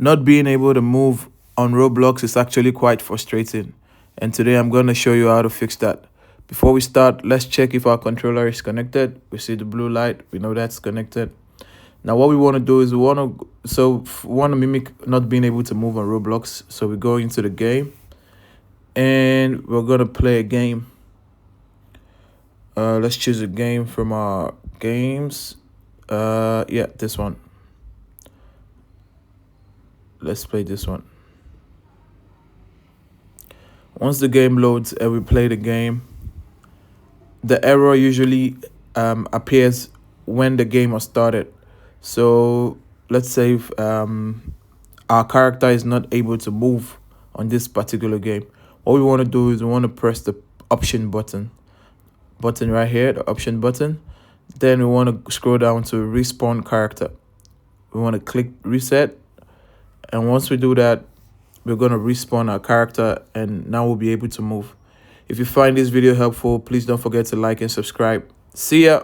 Not being able to move on Roblox is actually quite frustrating, and today I'm going to show you how to fix that. Before we start, let's check if our controller is connected. We see the blue light, we know that's connected. Now what we want to do is we want to mimic not being able to move on Roblox. So we go into the game and we're going to play a game. Let's choose a game from our games. Yeah, this one. Let's play this one. Once the game loads and we play the game, the error usually appears when the game has started. So let's say if our character is not able to move on this particular game, what we want to do is we want to press the option button right here, the option button. Then we want to scroll down to respawn character. We want to click reset, and once we do that, we're going to respawn our character, and now we'll be able to move. If you find this video helpful, please don't forget to like and subscribe. See ya.